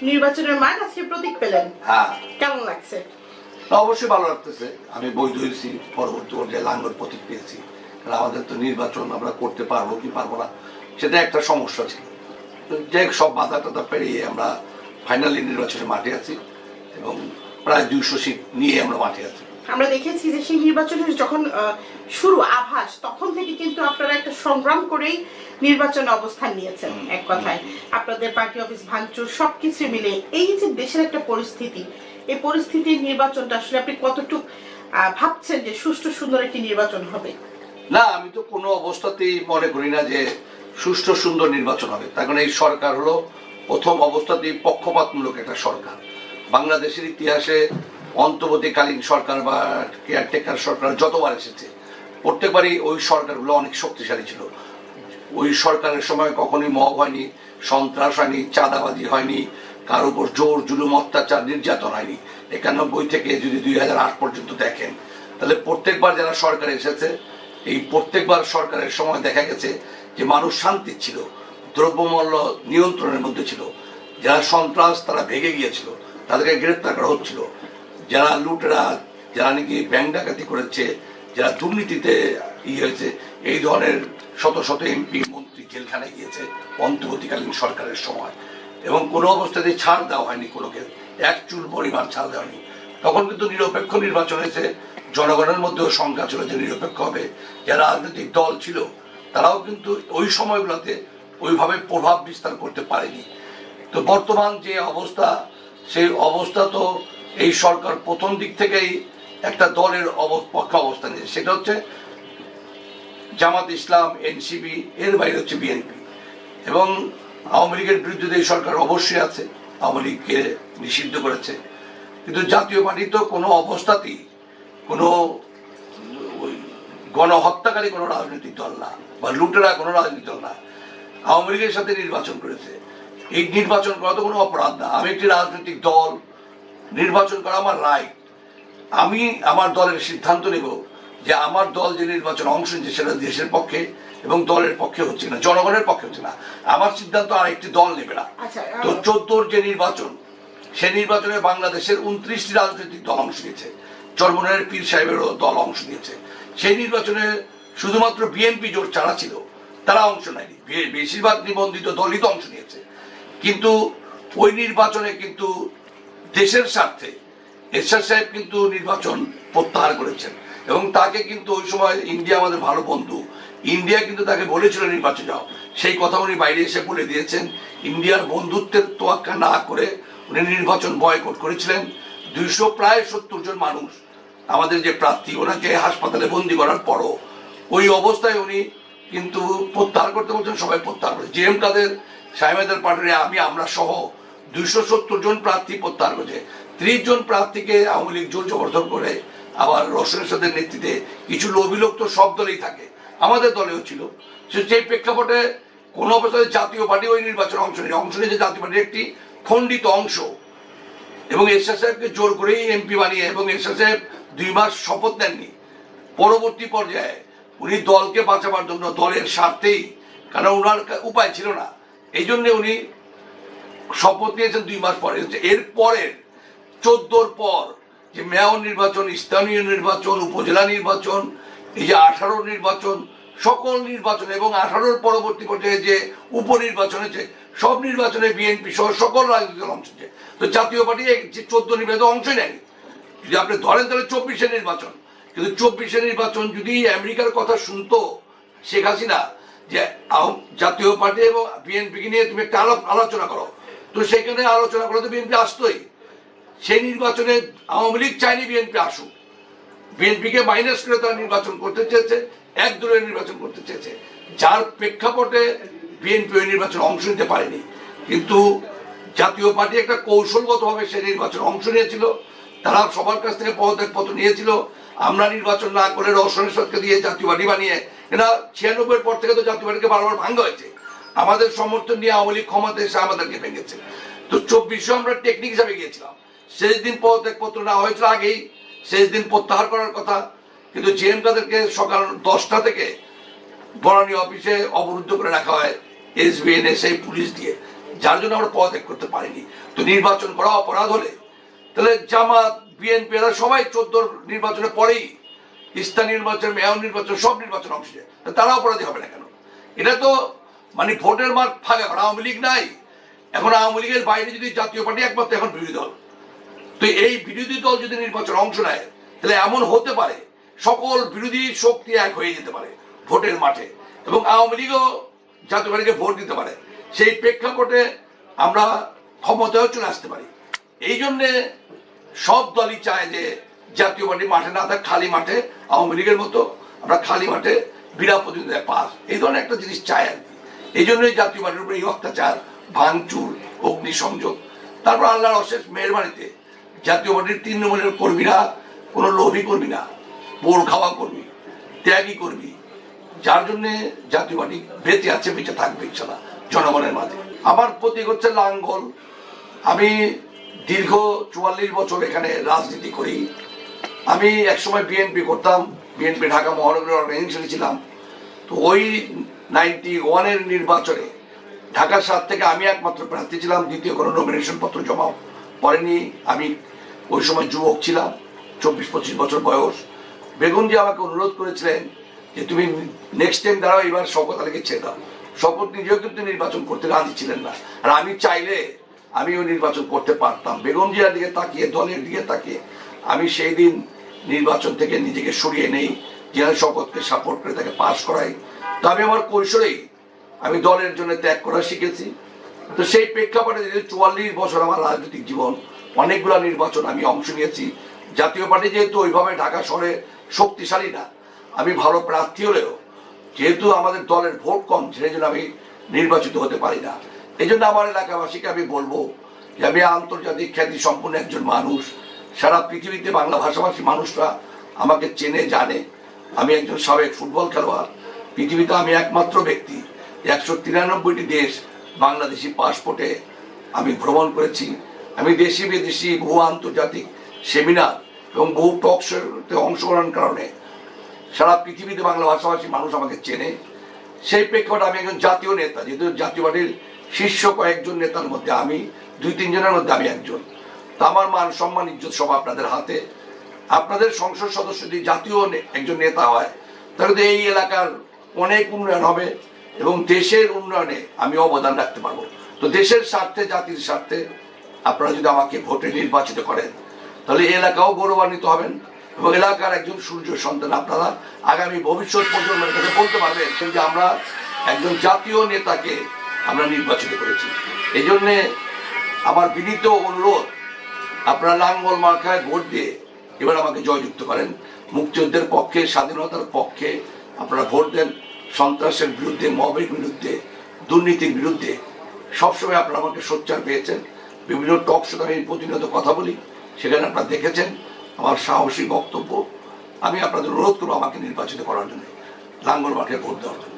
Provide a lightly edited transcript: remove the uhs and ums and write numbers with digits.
নির্বাচনের মান আজকে প্রতীক পেলেন, হ্যাঁ কেমন লাগছে? অবশ্যই ভালো লাগতেছে। আমি বৈধ হয়েছি, পরবর্তী পর্যায়ে লাঙ্গল প্রতীক পেয়েছি। কারণ আমাদের তো নির্বাচন আমরা করতে পারবো কি পারবো না সেটা একটা সমস্যা ছিল। যে সব বাধা টাধা পেরিয়ে আমরা ফাইনালি নির্বাচনের মাঠে আছি এবং প্রায় 200 সিট নিয়ে আমরা মাঠে আছি। আমরা দেখেছি যে সেই নির্বাচনের যখন শুরু আভাস, তখন থেকে কিন্তু আপনারা একটা সংগ্রাম করেই নির্বাচনে অবস্থান নিয়েছেন। এক কথায় আপনাদের পার্টি অফিস ভাঙচুর সবকিছু মিলে এই যে দেশের একটা পরিস্থিতি, এই পরিস্থিতির নির্বাচনটা আসলে আপনি কতটুকু ভাবছেন যে সুষ্ঠু সুন্দর একটি নির্বাচন হবে? না, আমি তো কোনো অবস্থাতেই মনে করি না যে সুষ্ঠু সুন্দর নির্বাচন হবে। তার কারণ এই সরকার হলো প্রথম অবস্থাতেই পক্ষপাতমূলক একটা সরকার। বাংলাদেশের ইতিহাসে অন্তর্বর্তীকালীন সরকার বা কেয়ারটেকার সরকার যতবার এসেছে প্রত্যেকবারই ওই সরকারগুলো অনেক শক্তিশালী ছিল। ওই সরকারের সময় কখনোই মব হয়নি, সন্ত্রাস হয়নি, চাঁদাবাজি হয়নি, কার উপর জোর জুলুম অত্যাচার নির্যাতন হয়নি। 91 থেকে যদি 2008 পর্যন্ত দেখেন তাহলে প্রত্যেকবার যারা সরকার এসেছে এই প্রত্যেকবার সরকারের সময় দেখা গেছে যে মানুষ শান্তি ছিল, দ্রব্যমূল্য নিয়ন্ত্রণের মধ্যে ছিল। যারা সন্ত্রাস তারা ভেঙে গিয়েছিল, তাদেরকে গ্রেপ্তার করা হচ্ছিল। যারা লুটেরা, যারা নাকি ব্যাংক ডাকাতি করেছে, যারা দুর্নীতিতে হয়েছে, এই ধরনের শত শত এমপি মন্ত্রী জেলখানায় গিয়েছে অন্তর্বর্তীকালীন সরকারের সময়। এবং কোনো অবস্থাতে ছাড় দেওয়া হয়নি, কোনোকে এক চুল পরিমাণ ছাড় দেওয়া হয়নি। তখন কিন্তু নিরপেক্ষ নির্বাচন হয়েছে, জনগণের মধ্যেও সংখ্যা ছিল যে নিরপেক্ষ হবে। যারা রাজনৈতিক দল ছিল তারাও কিন্তু ওই সময়গুলোতে ওইভাবে প্রভাব বিস্তার করতে পারেনি। তো বর্তমান যে অবস্থা, সেই অবস্থা তো এই সরকার প্রথম দিক থেকেই একটা দলের পক্ষে অবস্থান নিয়েছে, সেটা হচ্ছে জামাত ইসলাম, এনসিপি, এর বাইরে হচ্ছে বিএনপি। এবং আওয়ামী লীগের বিরুদ্ধে এই সরকার অবশ্যই আছে, আওয়ামী লীগকে নিষিদ্ধ করেছে। কিন্তু জাতীয় পার্টি তো কোনো অবস্থাতেই কোনো গণহত্যাকারী কোনো রাজনৈতিক দল না, বা লুটেরা কোনো রাজনৈতিক দল না। আওয়ামী লীগের সাথে নির্বাচন করেছে, এই নির্বাচন করা তো কোনো অপরাধ না। আমি একটি রাজনৈতিক দল, নির্বাচন করা আমার রাইট। আমি আমার দলের সিদ্ধান্ত নেব যে আমার দল যে নির্বাচনে অংশ নিচ্ছে সেটা দেশের পক্ষে এবং দলের পক্ষে হচ্ছে না, জনগণের পক্ষে হচ্ছে না। আমার সিদ্ধান্ত আর একটি দল নেবে না। তো 14 যে নির্বাচন, সেই নির্বাচনে বাংলাদেশের 29টি রাজনৈতিক দল অংশ নিয়েছে, চরমনাইয়ের পীর সাহেবেরও দল অংশ নিয়েছে। সেই নির্বাচনে শুধুমাত্র বিএনপি জোট ছাড়া ছিল, তারা অংশ নেয়নি। বেশিরভাগ নিবন্ধিত দলই তো অংশ নিয়েছে। কিন্তু ওই নির্বাচনে কিন্তু দেশের স্বার্থে এরশাদ সাহেব কিন্তু নির্বাচন প্রত্যাহার করেছেন। এবং তাকে কিন্তু ওই সময় ইন্ডিয়া আমাদের ভালো বন্ধু, ইন্ডিয়া কিন্তু তাকে বলেছিল নির্বাচন যাও, সেই কথা উনি বাইরে এসে বলে দিয়েছেন। ইন্ডিয়ার বন্ধুত্বের তোয়াক্কা না করে উনি নির্বাচন বয়কট করেছিলেন। 270 জন মানুষ আমাদের যে প্রার্থী, ওনাকে হাসপাতালে বন্দি করার পরও ওই অবস্থায় উনি কিন্তু প্রত্যাহার করতে বলছেন, সবাই প্রত্যাহার করে। জেএম কাদের, সাহেবেদের পার্টির আমরা সহ 270 জন প্রার্থী প্রত্যাহার করেছে। 30 জন প্রার্থীকে আওয়ামী লীগ জোর জবরদস্ত করে, আবার রসনের সাথে নেতৃত্বে কিছু লোভী লোক তো সব দলেই থাকে, আমাদের দলেও ছিল। সেই প্রেক্ষাপটে কোনো অবস্থায় জাতীয় পার্টি ওই নির্বাচনে অংশ নিয়েছে জাতীয় পার্টির একটি খণ্ডিত অংশ। এবং এরশাদ সাহেবকে জোর করেই এমপি বানিয়ে, এবং এরশাদ সাহেব 2 মাস শপথ নেননি। পরবর্তী পর্যায়ে উনি দলকে বাঁচাবার জন্য, দলের স্বার্থেই, কারণ ওনার উপায় ছিল না, এই জন্য উনি শপথ নিয়েছেন 2 মাস পরে। এর পরের 14 পর যে মেয়র নির্বাচন, স্থানীয় নির্বাচন, উপজেলা নির্বাচন, এই যে 18 নির্বাচন, সকল নির্বাচন এবং 18 পরবর্তী পর্যায়ে যে উপনির্বাচন হয়েছে, সব নির্বাচনে বিএনপি সহ সকল রাজনৈতিক দল অংশ নিচ্ছে। তো জাতীয় পার্টি যে 14 নির্বাচনে অংশই নেয়নি। যদি আপনি ধরেন তাহলে 24 নির্বাচন। কিন্তু 24 নির্বাচন যদি আমেরিকার কথা শুনতো শেখ হাসিনা, যে জাতীয় পার্টি এবং বিএনপিকে নিয়ে তুমি একটা আলোচনা করো, তো সেখানে আলোচনা করলে তো বিএনপি আসতোই। সেই নির্বাচনে আওয়ামী লীগ চায়নি বিএনপি আসুক, বিএনপিকে মাইনাস করে তারা নির্বাচন করতে চেয়েছে, এক দলের নির্বাচন করতে চেয়েছে, যার প্রেক্ষাপটে বিএনপি ওই নির্বাচনে অংশ নিতে পারেনি। কিন্তু জাতীয় পার্টি একটা কৌশলগতভাবে সেই নির্বাচনে অংশ নিয়েছিল, তারা সবার কাছ থেকে পদত্যাগপত্র নিয়েছিল। আমরা নির্বাচন না করে রওশন এরশাদকে দিয়ে জাতীয় পার্টি বানিয়ে, এটা 96-এর পর থেকে তো জাতীয় পার্টিকে বারবার ভাঙা হয়েছে। আমাদের সমর্থন নিয়ে আওয়ামী লীগ ক্ষমতা এসে আমাদেরকে ভেঙেছে। তো 24-এ আমরা টেকনিক হিসাবে গিয়েছিলাম, শেষ দিন পদত্যাগপত্র নেওয়া হয়েছিল আগেই, শেষ দিন প্রত্যাহার করার কথা। কিন্তু জেএম কাদেরকে সকাল 10টা থেকে বনানী অফিসে অবরুদ্ধ করে রাখা হয় এসবিএন, এসআই, পুলিশ দিয়ে, যার জন্য আমরা পদত্যাগ করতে পারিনি। তো নির্বাচন করা অপরাধ হলে তাহলে জামাত বিএনপি এরা সবাই 14 নির্বাচনের পরেই স্থানীয় নির্বাচন, মেয়র নির্বাচন, সব নির্বাচন অংশ নেয়, তারা অপরাধী হবে না কেন? এটা তো মানে ভোটের মাঠ ফাঁকা করা। আওয়ামী লীগ নাই এখন, আওয়ামী লীগের বাইরে যদি জাতীয় পার্টি একমাত্র এখন বিরোধী দল, তো এই বিরোধী দল যদি নির্বাচন অংশ নেয় তাহলে এমন হতে পারে সকল বিরোধী শক্তি এক হয়ে যেতে পারে ভোটের মাঠে, এবং আওয়ামী লীগও জাতীয় পার্টিকে ভোট দিতে পারে। সেই প্রেক্ষাপটে আমরা ক্ষমতায়ও চলে আসতে পারি। এই জন্যে সব দলই চায় যে জাতীয় পার্টি মাঠে না থাক, খালি মাঠে আওয়ামী লীগের মতো আমরা খালি মাঠে বিনা প্রতিনিধিত্ব পাস, এই ধরনের একটা জিনিস চায় আর কি। এই জন্যই জাতীয় পার্টির উপরে এই অত্যাচার, ভাঙচুর, অগ্নিসংযোগ। তারপর আল্লাহর অশেষ মেহেরবানিতে জাতীয় পার্টির তৃণমূলের কর্মীরা কোনো লোভী কর্মী না, পোড় খাওয়া কর্মী, ত্যাগী কর্মী, যার জন্যে জাতীয় পার্টি বেঁচে আছে, বেঁচে থাকবে ইনশাল্লাহ জনগণের মাঝে। আমার প্রতীক হচ্ছে লাঙ্গল। আমি দীর্ঘ 44 বছর এখানে রাজনীতি করি। আমি একসময় বিএনপি করতাম, বিএনপি ঢাকা মহানগরের অর্গানাইজেশন ছিলাম। তো ওই 91-এর নির্বাচনে ঢাকা 7 থেকে আমি একমাত্র প্রার্থী ছিলাম, দ্বিতীয় কোনো নমিনেশন পত্র জমা পড়েনি। আমি ওই সময় যুবক ছিলাম, 24-25 বছর বয়স। বেগমজি আমাকে অনুরোধ করেছিলেন যে তুমি নেক্সট টাইম দাঁড়াও, এবার শওকত আলীকে ছেড়ে দাও। শওকত নিজেও কিন্তু নির্বাচন করতে রাজি ছিলেন না, আর আমি চাইলে আমি ওই নির্বাচন করতে পারতাম। বেগমজিয়ার দিকে তাকিয়ে, দলের দিকে তাকিয়ে আমি সেই দিন নির্বাচন থেকে নিজেকে সরিয়ে নেই, জেনারেল শওকতকে সাপোর্ট করে তাকে পাশ করাই। তো আমি আমার কৈশোরেই আমি দলের জন্য ত্যাগ করা শিখেছি। তো সেই প্রেক্ষাপটে 44 বছর আমার রাজনৈতিক জীবন, অনেকগুলো নির্বাচন আমি অংশ নিয়েছি। জাতীয় পার্টি যেহেতু ওইভাবে ঢাকা শহরে শক্তিশালী না, আমি ভালো প্রার্থী হলেও যেহেতু আমাদের দলের ভোট কম, সেই জন্য আমি নির্বাচিত হতে পারি না। এই জন্য আমার এলাকাবাসীকে আমি বলবো যে আমি আন্তর্জাতিক খ্যাতি সম্পন্ন একজন মানুষ। সারা পৃথিবীতে বাংলা ভাষাভাষী মানুষরা আমাকে চেনে, জানে। আমি একজন সাবেক ফুটবল খেলোয়াড়। পৃথিবীতে আমি একমাত্র ব্যক্তি 193টি দেশ বাংলাদেশি পাসপোর্টে আমি ভ্রমণ করেছি। আমি দেশি বিদেশি বহু আন্তর্জাতিক সেমিনার এবং বহু টক শোতে অংশগ্রহণের কারণে সারা পৃথিবীতে বাংলা ভাষাভাষী মানুষ আমাকে চেনে। সেই প্রেক্ষাপটে আমি একজন জাতীয় নেতা, যেহেতু জাতীয় পার্টির শীর্ষ কয়েকজন নেতার মধ্যে আমি 2-3 জনের মধ্যে আমি একজন। তা আমার মান সম্মান ইজ্জত সব আপনাদের হাতে। আপনাদের সংসদ সদস্য যদি জাতীয় একজন নেতা হয় তাহলে তো এই এলাকার অনেক উন্নয়ন হবে এবং দেশের উন্নয়নে আমি অবদান রাখতে পারবো। তো দেশের স্বার্থে, জাতির স্বার্থে আপনারা যদি আমাকে ভোটে নির্বাচিত করেন তাহলে এলাকাও গৌরবান্বিত হবেন এবং এলাকার একজন সূর্য সন্তান আপনারা আগামী ভবিষ্যৎ প্রজন্মের কাছে বলতে পারবেন যে আমরা একজন জাতীয় নেতাকে আমরা নির্বাচিত করেছি। এই জন্যে আমার বিনীত অনুরোধ, আপনারা লাঙ্গল মার্কায় ভোট দিয়ে এবার আমাকে জয়যুক্ত করেন। মুক্তিযুদ্ধের পক্ষে, স্বাধীনতার পক্ষে আপনারা ভোট দেন। সন্ত্রাসের বিরুদ্ধে, মবের বিরুদ্ধে, দুর্নীতির বিরুদ্ধে সবসময় আপনারা আমাকে সোচ্চার পেয়েছেন। বিভিন্ন টক শোতে আমি প্রতিনিয়ত কথা বলি, সেখানে আপনারা দেখেছেন আমার সাহসী বক্তব্য। আমি আপনাদের অনুরোধ করবো আমাকে নির্বাচিত করার জন্য, লাঙ্গল মার্কায় ভোট দেওয়ার জন্য।